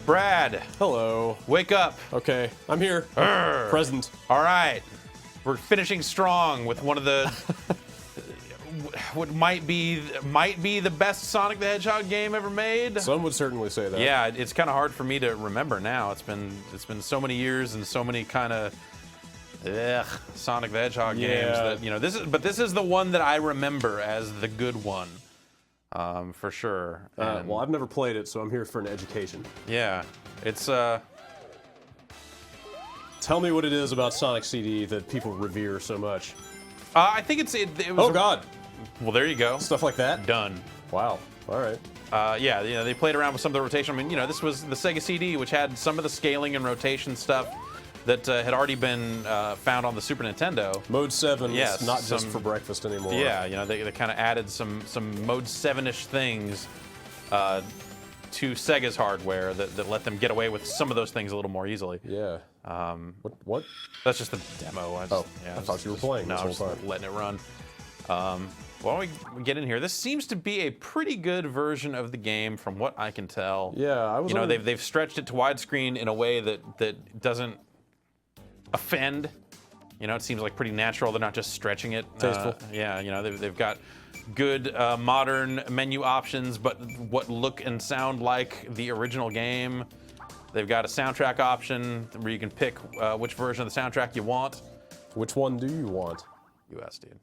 Brad, Hello. wake up. Okay, I'm here. Arr. Present. All right. We're finishing strong with one of the what might be the best Sonic the Hedgehog game ever made. Some would certainly say that. Yeah, it's kind of hard for me to remember now. It's been so many years and so many kind of Sonic the Hedgehog games that this is the one that I remember as the good one. For sure. Well, I've never played it, so I'm here for an education. Yeah, it's Tell me what it is about Sonic CD that people revere so much. I think it was. Oh God! Well, there you go. Stuff like that. Done. Wow. All right. Yeah, they played around with some of the rotation. I mean, this was the Sega CD, which had some of the scaling and rotation stuff that had already been found on the Super Nintendo. Mode 7 Yes, is not just for breakfast anymore. Yeah, they kind of added some Mode 7-ish things to Sega's hardware that let them get away with some of those things a little more easily. Yeah. What? That's just the demo. I thought you were playing No, this I'm whole just time. letting it run. While we get in here, this seems to be a pretty good version of the game, from what I can tell. Yeah, I was. They've stretched it to widescreen in a way that doesn't offend. It seems like pretty natural. They're not just stretching it. Tasteful. They've got good modern menu options, but what look and sound like the original game. They've got a soundtrack option where you can pick which version of the soundtrack you want. Which one do you want? US, dude.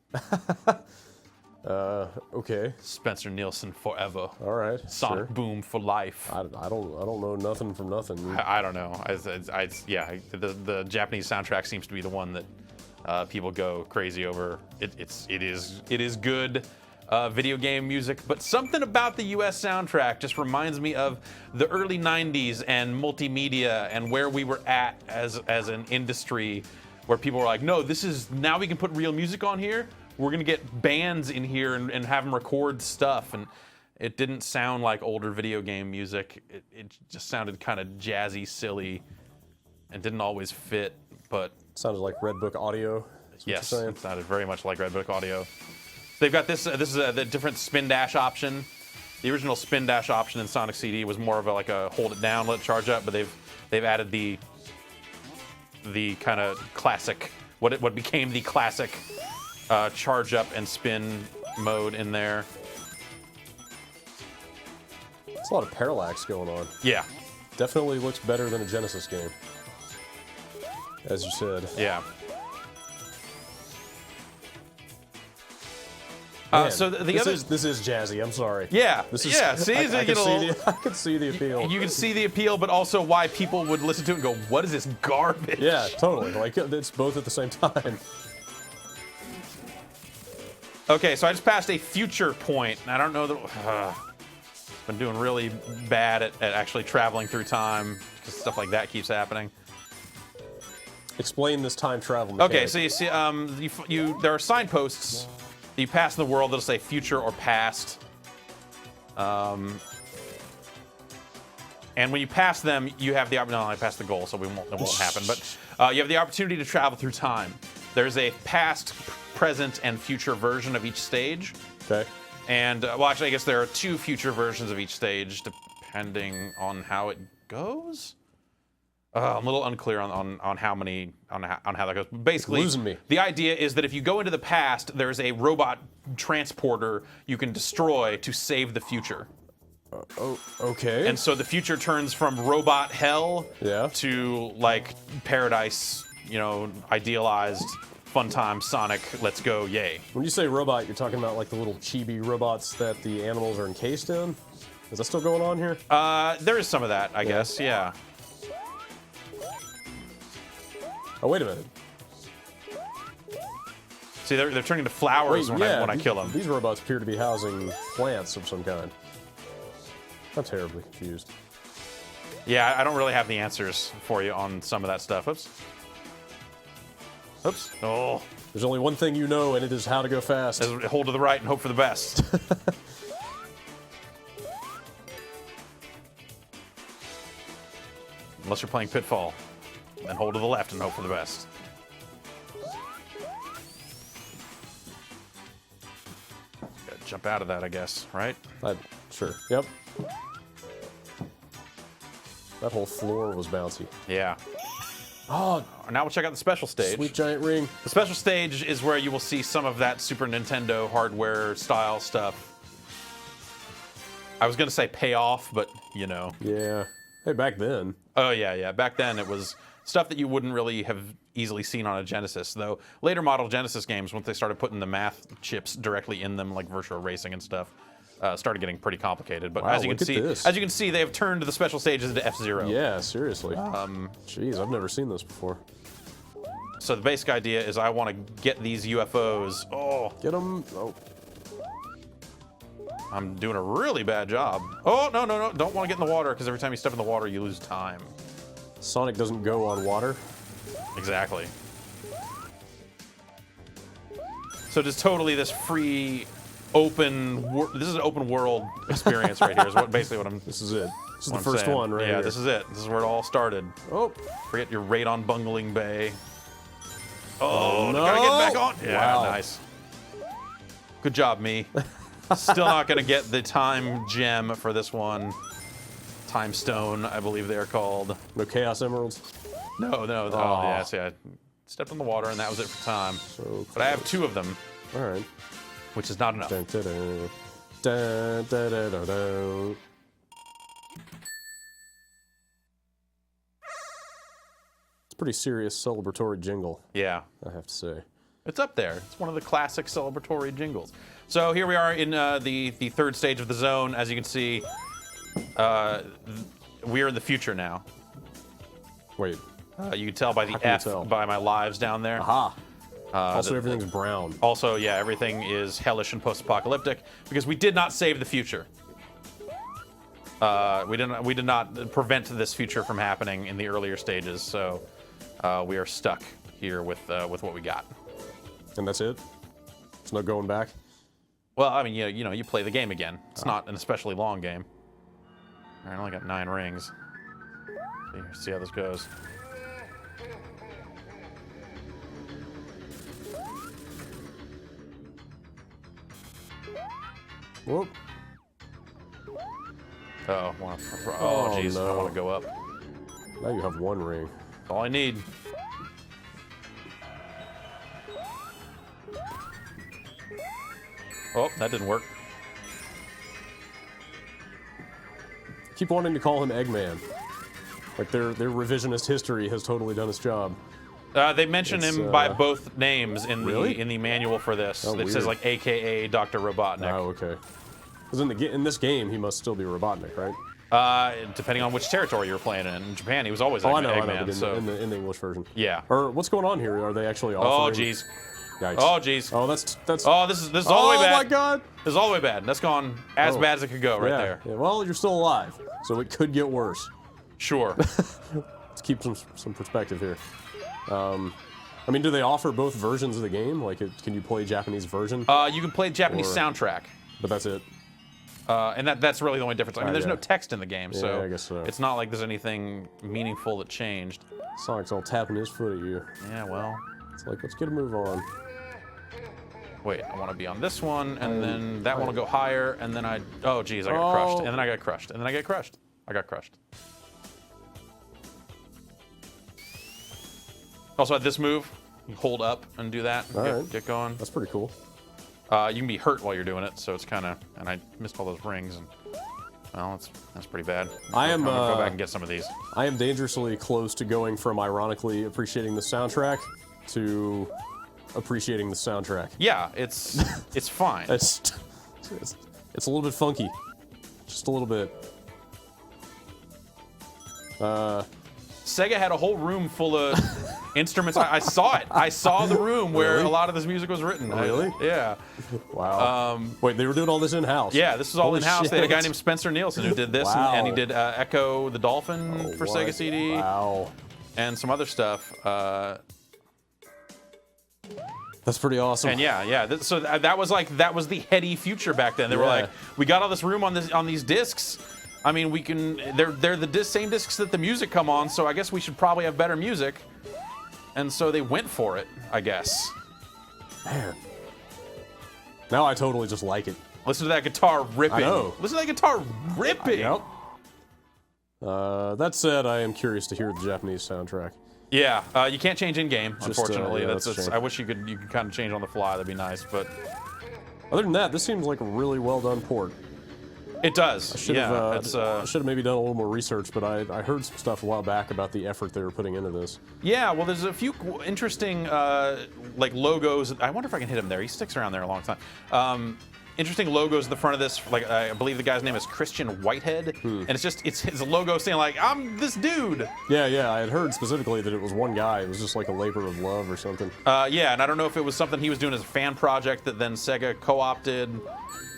Okay. Spencer Nielsen forever. All right. Sonic Sure. Boom for life. I don't know nothing from nothing. I don't know. The Japanese soundtrack seems to be the one that people go crazy over. It is good video game music, but something about the U.S. soundtrack just reminds me of the early '90s and multimedia and where we were at as an industry, where people were like, no, now we can put real music on here. We're gonna get bands in here and have them record stuff, and it didn't sound like older video game music. It just sounded kind of jazzy, silly, and didn't always fit. But Sounded like Red Book Audio. Is what yes, you're saying? it sounded very much like Red Book Audio. They've got this. This is the different spin dash option. The original spin dash option in Sonic CD was more of a hold it down, let it charge up. But they've added the kind of classic, what became the classic charge up and spin mode in there. It's a lot of parallax going on. Yeah, Definitely looks better than a Genesis game, as you said. yeah. Man, So this is jazzy. I'm sorry. Yeah, This is, yeah. See, I can see the appeal. You can see the appeal, but also why people would listen to it and go, "What is this garbage?" Yeah, totally. Like it's both at the same time. Okay, so I just passed a future point, and I don't know that. Been doing really bad at actually traveling through time, because stuff like that keeps happening. Explain this time travel mechanic. Okay, so you see, there are signposts that you pass in the world that'll say future or past. And when you pass them, you have the opportunity. No, I passed the goal, so it won't happen. But you have the opportunity to travel through time. There's a past, present, and future version of each stage. Okay. And well, actually, I guess there are two future versions of each stage, depending on how it goes. I'm a little unclear on how that goes. Basically, Losing me. The idea is that if you go into the past, there's a robot transporter you can destroy to save the future. Okay. And so the future turns from robot hell to like paradise, idealized fun time Sonic, let's go, yay. When you say robot, you're talking about like the little chibi robots that the animals are encased in? Is that still going on here? There is some of that, I guess, yeah. Oh, wait a minute. See, they're turning into flowers when I kill them. These robots appear to be housing plants of some kind. I'm terribly confused. Yeah, I don't really have the answers for you on some of that stuff. Oops. Oops. Oh. There's only one thing you know, and it is how to go fast. Hold to the right and hope for the best. Unless you're playing Pitfall. Then hold to the left and hope for the best. Gotta jump out of that, I guess, right? Sure. Yep. That whole floor was bouncy. Yeah. Oh, Now we'll check out the special stage. sweet giant ring. The special stage is where you will see some of that Super Nintendo hardware style stuff. I was going to say pay off, but you know. Yeah. Hey, back then. Oh, yeah. Back then it was stuff that you wouldn't really have easily seen on a Genesis, though later model Genesis games, once they started putting the math chips directly in them, like Virtual Racing and stuff, started getting pretty complicated. But Wow, as you look at can this. see, they have turned the special stages into F-Zero. Yeah, seriously. Jeez, I've never seen this before. So the basic idea is I want to get these UFOs. Oh, Get them. Oh, I'm doing a really bad job. Oh, no. Don't want to get in the water, because every time you step in the water, you lose time. Sonic doesn't go on water. Exactly. So just totally this free, this is an open world experience right here, is basically what I'm This is it. This is the I'm first saying. one right Yeah, here. this is it. This is where it all started. Oh, Forget your radon bungling bay. Oh, no. gotta get back on. Yeah, Wow. nice. Good job, me. Still not gonna get the time gem for this one. Time stone, I believe they are called. no Chaos Emeralds. No. Oh, yeah, see, I stepped in the water and that was it for time. So But I have 2 of them, all right. which is not enough. Dun, dun, dun. Dun, dun, dun, dun, dun. It's a pretty serious celebratory jingle, Yeah. I have to say. It's up there. It's one of the classic celebratory jingles. So here we are in the 3rd stage of the zone. As you can see, we're in the future now. Wait. You can tell by the How can you F tell? by my lives down there. Aha. Also, everything's brown. Also, yeah, everything is hellish and post-apocalyptic because we did not save the future. We did not prevent this future from happening in the earlier stages. So we are stuck here with what we got. And that's it? There's no going back? Well, I mean, you know, you play the game again. It's not an especially long game. All right, I only got 9 rings. See how this goes. Whoop. Oh, Oh, jeez, I no. want to go up. Now you have 1 ring. That's all I need. Oh, that didn't work. Keep wanting to call him Eggman. Like their revisionist history has totally done its job. They mention It's, him by both names in really? the manual for this. Oh, It says weird. like AKA Dr. Robotnik. Oh, okay. Because in this game, he must still be Robotnik, right? Depending on which territory you're playing in. In Japan, he was always Oh, I Eggman. know, but so in the English version. yeah. Or what's going on here? Are they actually Oh, offering? jeez. Yikes. Oh, jeez. Oh, that's. Oh, this is all the way bad. Oh my God. This is all the way bad. That's gone as Oh. bad as it could go right Yeah. there. Yeah. Well, you're still alive, so it could get worse. Sure. Let's keep some perspective here. I mean, do they offer both versions of the game? Like, can you play Japanese version? You can play Japanese Or- soundtrack. But that's it. And that's really the only difference. I mean, there's yeah. no text in the game, so, Yeah, I guess so. it's not like there's anything meaningful that changed. Sonic's all tapping his foot at you. Yeah, well, It's like, let's get a move on. wait, I want to be on this one, and then that one will go higher, and then oh, geez, I got crushed, and then I got crushed, and then I got crushed. I got crushed. Also, at this move, you hold up and do that, and All get, right. get going. That's pretty cool. You can be hurt while you're doing it, so it's kind of, and I missed all those rings, and well, that's pretty bad. I'm gonna go back and get some of these. I am dangerously close to going from ironically appreciating the soundtrack to appreciating the soundtrack. Yeah, it's fine. It's a little bit funky, just a little bit. Sega had a whole room full of instruments. I saw it. I saw the room where Really? a lot of this music was written. Really? Yeah. Wow. Wait, they were doing all this in house. Yeah, this was all Holy in-house. They had a guy shit. named Spencer Nielsen who did this, Wow. and he did Echo the Dolphin Oh, for what? Sega CD, Wow. and some other stuff. That's pretty awesome. And yeah. So that was the heady future back then. They were Yeah. like, we got all this room on these discs. I mean, we can. They're the same discs that the music come on. So I guess we should probably have better music. And so they went for it, I guess. Man. Now I totally just like it. Listen to that guitar ripping. I know. Listen to that guitar ripping. Yep. That said, I am curious to hear the Japanese soundtrack. Yeah, you can't change in game, unfortunately. yeah, that's I wish you could kind of change on the fly. That'd be nice, but other than that, this seems like a really well done port. it does. I should have maybe done a little more research, but I heard some stuff a while back about the effort they were putting into this. Yeah, well, there's a few interesting like logos. I wonder if I can hit him there. He sticks around there a long time. Interesting logos at the front of this. Like I believe the guy's name is Christian Whitehead, and it's his logo saying like, "I'm this dude." Yeah, I had heard specifically that it was one guy. It was just like a labor of love or something. Yeah, and I don't know if it was something he was doing as a fan project that then Sega co-opted.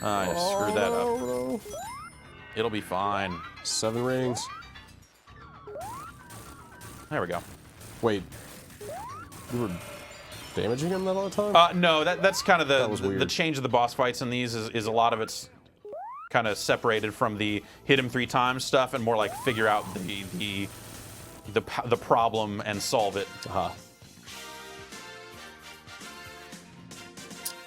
I screwed that up. No. It'll be fine. 7 rings. There we go. Wait, you were damaging him that all the time? No, that's kind of That was the weird. change of the boss fights in these is a lot of it's kind of separated from the hit him 3 times stuff and more like figure out the problem and solve it.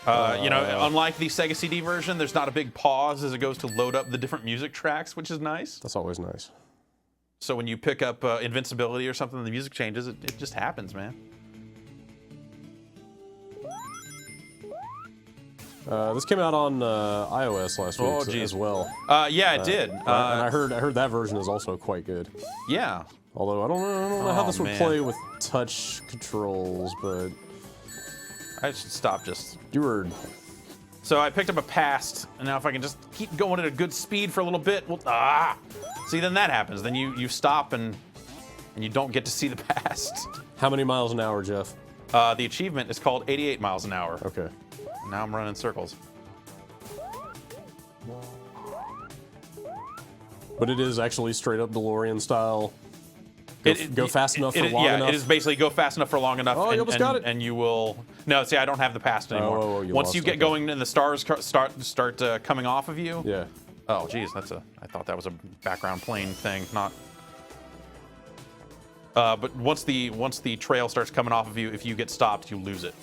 You know, unlike the Sega CD version, there's not a big pause as it goes to load up the different music tracks, which is nice. That's always nice. So when you pick up Invincibility or something, the music changes. It just happens, man. This came out on iOS last week as well. Yeah, it did. And I heard that version is also quite good. Yeah. Although I don't know how this would man. play with touch controls, but I should stop just. you were. So I picked up a past, and now if I can just keep going at a good speed for a little bit, well, see, then that happens. Then you stop and you don't get to see the past. How many miles an hour, Jeff? The achievement is called 88 miles an hour. Okay. Now I'm running in circles. But it is actually straight up DeLorean style. Go fast enough for long enough. Yeah, it is basically go fast enough for long enough. Oh, you almost got it. And you will. No, see, I don't have the past anymore. You Once lost you get it. going and the stars start coming off of you. Yeah. Oh, geez, I thought that was a background plane thing, not. But once the trail starts coming off of you, if you get stopped, you lose it.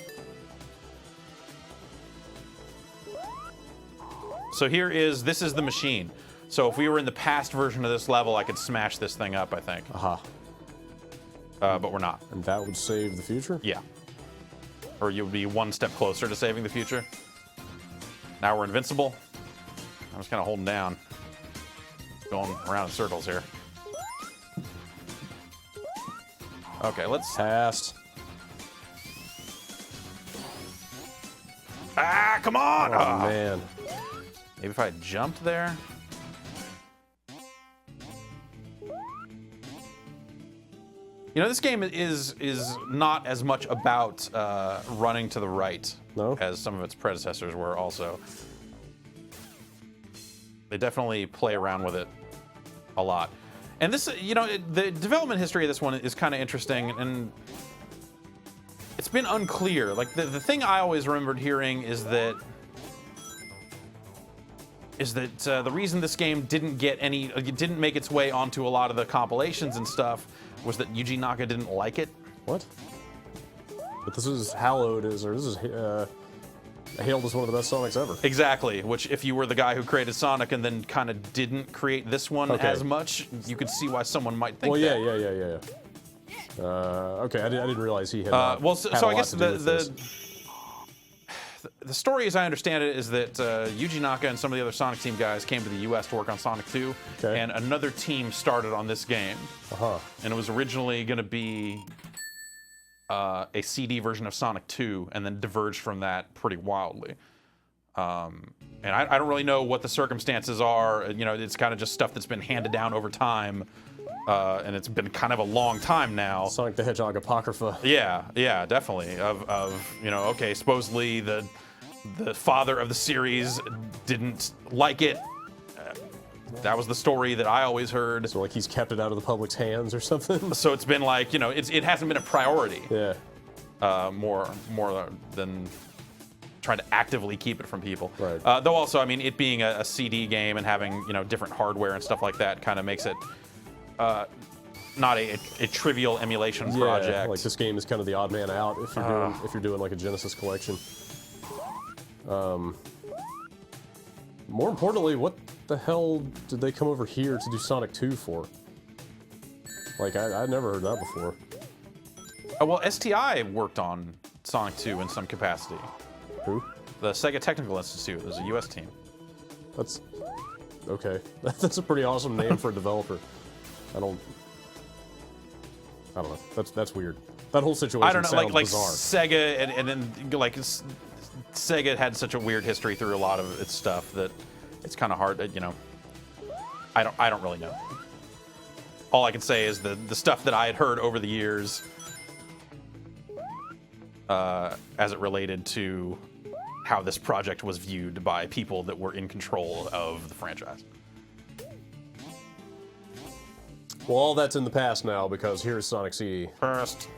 So this is the machine. So if we were in the past version of this level, I could smash this thing up, I think. But we're not. And that would save the future? Yeah. Or you would be one step closer to saving the future. Now we're invincible. I'm just kind of holding down. Going around in circles here. Okay, let's... Past. Ah, come on! Oh, man. Maybe if I had jumped there. You know, this game is not as much about running to the right as some of its predecessors were also. They definitely play around with it a lot. And this, you know, the development history of this one is kind of interesting, and it's been unclear. Like, the thing I always remembered hearing is that the reason this game didn't make its way onto a lot of the compilations and stuff was that Yuji Naka didn't like it. What? But this is hallowed as, or this is hailed as one of the best Sonics ever. Exactly, which if you were the guy who created Sonic and then kind of didn't create this one as much, you could see why someone might think that. Yeah. Okay, I didn't realize he had. Well, so I guess the story, as I understand it, is that Yuji Naka and some of the other Sonic Team guys came to the U.S. to work on Sonic 2, and another team started on this game. And it was originally going to be a CD version of Sonic 2, and then diverged from that pretty wildly. And I don't really know what the circumstances are. You know, it's kind of just stuff that's been handed down over time. And it's been kind of a long time now. Sonic the Hedgehog Apocrypha. Yeah, definitely. Of you know, okay, supposedly the father of the series didn't like it. That was the story that I always heard. So like he's kept it out of the public's hands or something. So it's been like, you know, it hasn't been a priority. Yeah. More than trying to actively keep it from people. Right. Though also, I mean, it being a CD game and having, you know, different hardware and stuff like that kind of makes it not a trivial emulation project. Like this game is kind of the odd man out if you're doing like a Genesis collection. More importantly, what the hell did they come over here to do Sonic 2 for? Like, I'd never heard that before. Well, STI worked on Sonic 2 in some capacity. Who? The Sega Technical Institute. There's a U.S. team. That's... Okay. That's a pretty awesome name for a developer. I don't know. That's weird. That whole situation I don't know, sounds like bizarre. Sega, and then like Sega had such a weird history through a lot of its stuff that it's kind of hard to, you know. I don't really know. All I can say is the stuff that I had heard over the years, as it related to how this project was viewed by people that were in control of the franchise. Well, all that's in the past now because here's Sonic CD. First,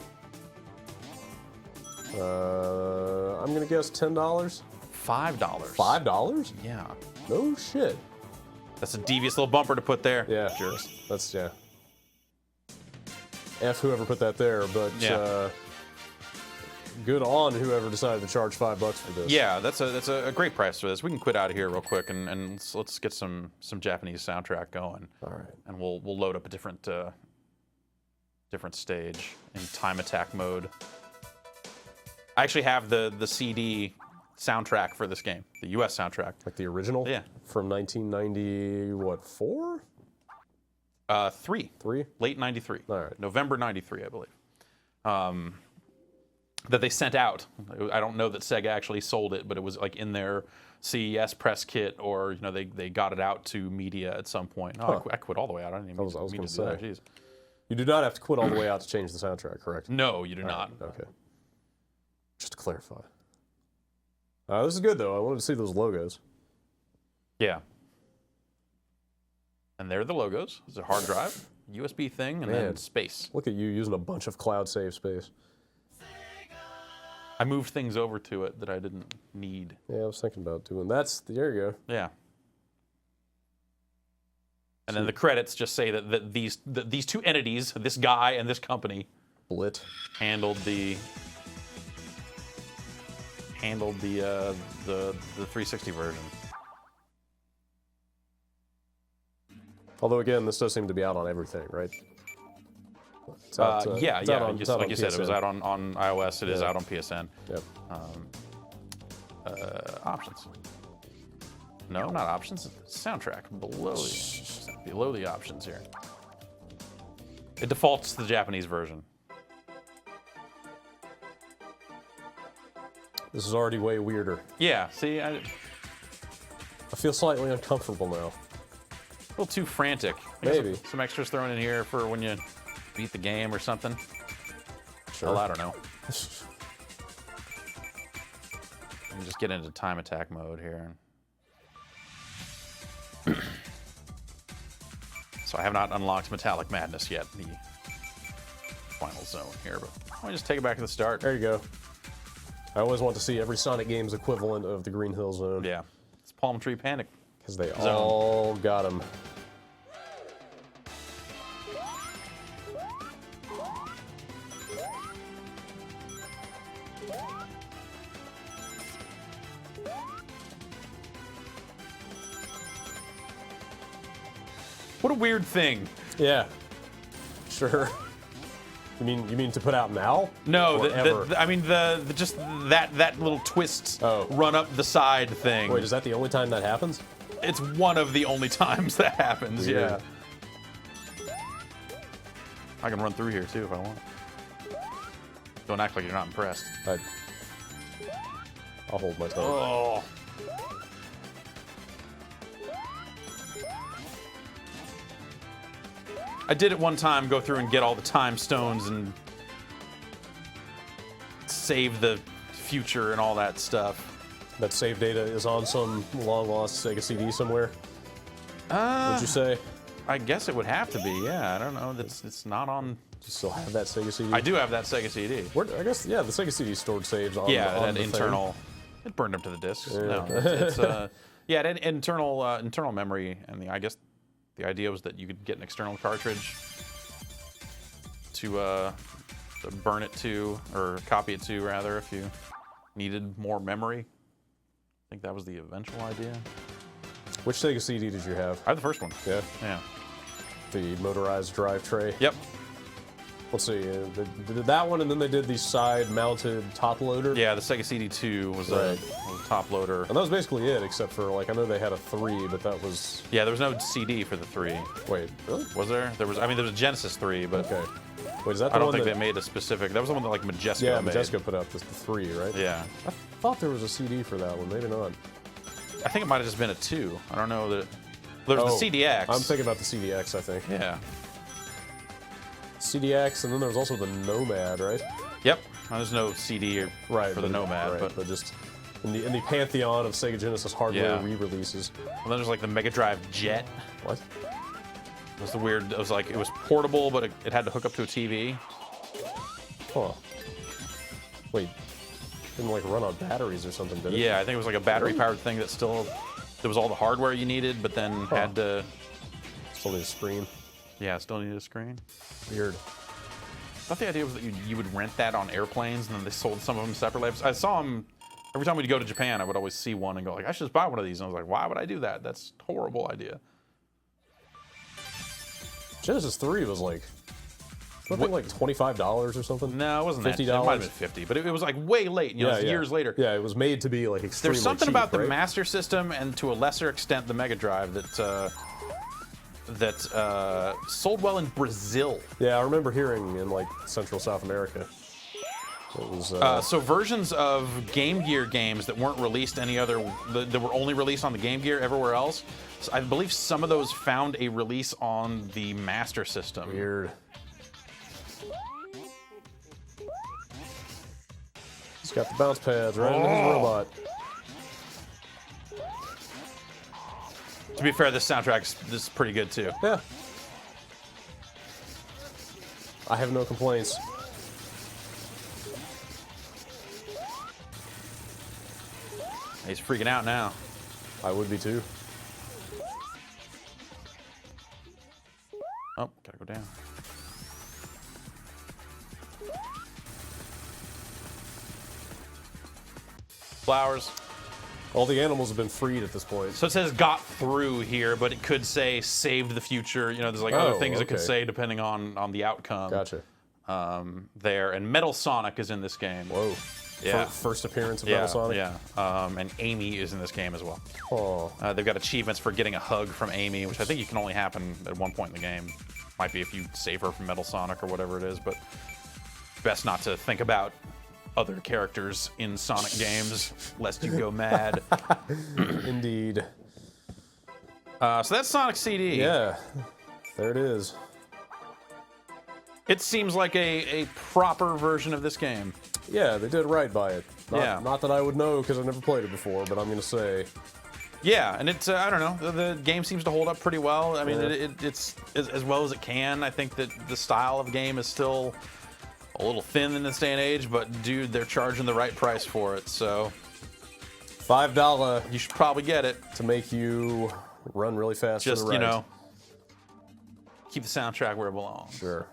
I'm gonna guess $10. $5. $5? Yeah. No shit. That's a devious little bumper to put there. Yeah, Jerks. That's yeah. F whoever put that there, but Yeah. Good on whoever decided to charge $5 for this. Yeah, that's a great price for this. We can quit out of here real quick and let's get some Japanese soundtrack going. All right. And we'll load up a different stage in time attack mode. I actually have the CD soundtrack for this game, the US soundtrack. Like the original? Yeah. From 1990, what, 4? 3. 3? Late 93. All right. November 93, I believe. That they sent out. I don't know that Sega actually sold it, but it was like in their CES press kit, or you know they got it out to media at some point. Oh, I quit all the way out. I didn't even I was mean gonna to do that. say. Jeez. You do not have to quit all the way out to change the soundtrack, correct? No, you do not. Okay. Just to clarify. This is good, though. I wanted to see those logos. Yeah. And there are the logos. There's a hard drive, USB thing, and then Man. space. Look at you using a bunch of cloud save space. I moved things over to it that I didn't need. Yeah, I was thinking about doing that. There you go. Yeah. And then the credits just say that these two entities, this guy and this company, Blit. handled the 360 version. Although, again, this does seem to be out on everything, right? It's out, Yeah. it's out on- Just it's out like on you said, it was PSN. out on iOS. It is Yeah. out on PSN. Yep. Options. No, not options. Soundtrack below the options here. It defaults to the Japanese version. This is already way weirder. Yeah. See, I feel slightly uncomfortable now. a little too frantic. I guess Maybe. some extras thrown in here for when you beat the game or something. Sure. Well, I don't know. Let me just get into time attack mode here. So I have not unlocked Metallic Madness yet, the final zone here, but let me just take it back to the start. There you go. I always want to see every Sonic game's equivalent of the Green Hill Zone. Yeah, it's Palm Tree Panic. Because they Zone. all got them. What a weird thing. Yeah. Sure. You mean to put out now? No, Or ever? I mean just that little twist run up the side thing. Wait, is that the only time that happens? It's one of the only times that happens. Weird. Yeah. I can run through here too if I want. Don't act like you're not impressed. I'll hold my tongue. Oh. I did it one time, go through and get all the time stones and save the future and all that stuff. That save data is on some long-lost Sega CD somewhere, would you say? I guess it would have to be, yeah. I don't know. It's not on... Do you still have that Sega CD? I do have that Sega CD. I guess, yeah, the Sega CD stored saves on, Yeah, on that the internal... It burned up to the discs. Yeah. No, it's yeah, that internal memory, and I guess the idea was that you could get an external cartridge to burn it to, or copy it to, rather, if you needed more memory. I think that was the eventual idea. Which Sega CD did you have? I have the first one. Yeah, Yeah. the motorized drive tray. Yep. let's see, they did that one, and then they did the side-mounted top loader. Yeah, the Sega CD2 was a top loader. And that was basically it, except for, like, I know they had a 3, but that was... Yeah, there was no CD for the 3. Wait, really? Was there? There was. I mean, there was a Genesis 3, but Okay. Wait, is that the I don't one think that... they made a specific. That was the one that like Majesco Yeah, made. Majesco put out the 3, right? Yeah. I thought there was a CD for that one. Maybe not. I think it might have just been a 2. I don't know that. There's the CDX. I'm thinking about the CDX, I think. Yeah. CDX, and then there was also the Nomad, right? Yep. There's no CD for the Nomad, right, but just in the pantheon of Sega Genesis hardware Yeah. re-releases. well, then there's like the Mega Drive Jet. What? It was the weird. It was like it was portable, but it had to hook up to a TV. Huh. Wait, didn't like run on batteries or something, did it? Yeah, I think it was like a battery-powered thing that still. There was all the hardware you needed, but then had to. Still need a screen. Yeah, still needed a screen. Weird. I thought the idea was that you would rent that on airplanes, and then they sold some of them separately. I saw them every time we'd go to Japan. I would always see one and go like, I should just buy one of these. And I was like, why would I do that? That's a horrible idea. Genesis 3 was like, wasn't it like $25 or something? No, it wasn't that. It might have been 50, but it was like way late. You know, it was years later. Yeah, it was made to be like extremely There's something cheap, about the right? Master System and to a lesser extent the Mega Drive that sold well in Brazil. Yeah, I remember hearing in like Central South America. It was So versions of Game Gear games that weren't released that were only released on the Game Gear everywhere else. So I believe some of those found a release on the Master System. weird. He's got the bounce pads right into his robot. To be fair, this is pretty good too. Yeah. I have no complaints. He's freaking out now. I would be too. Oh, gotta go down. Flowers. All the animals have been freed at this point. So it says got through here, but it could say saved the future. You know, there's like other things it could say depending on the outcome. Gotcha. There. And Metal Sonic is in this game. Whoa. Yeah. First appearance of Metal Sonic? Yeah. And Amy is in this game as well. Oh. They've got achievements for getting a hug from Amy, which I think you can only happen at one point in the game. Might be if you save her from Metal Sonic or whatever it is, but best not to think about other characters in Sonic games, lest you go mad. Indeed. So that's Sonic CD. Yeah. There it is. It seems like a proper version of this game. Yeah, they did right by it. Not that I would know because I've never played it before, but I'm going to say. Yeah, and it's, I don't know, the game seems to hold up pretty well. I mean, it's as well as it can. I think that the style of game is still a little thin in this day and age, but dude, they're charging the right price for it, so. $5. You should probably get it. To make you run really fast to the Just, right. you know, keep the soundtrack where it belongs. Sure.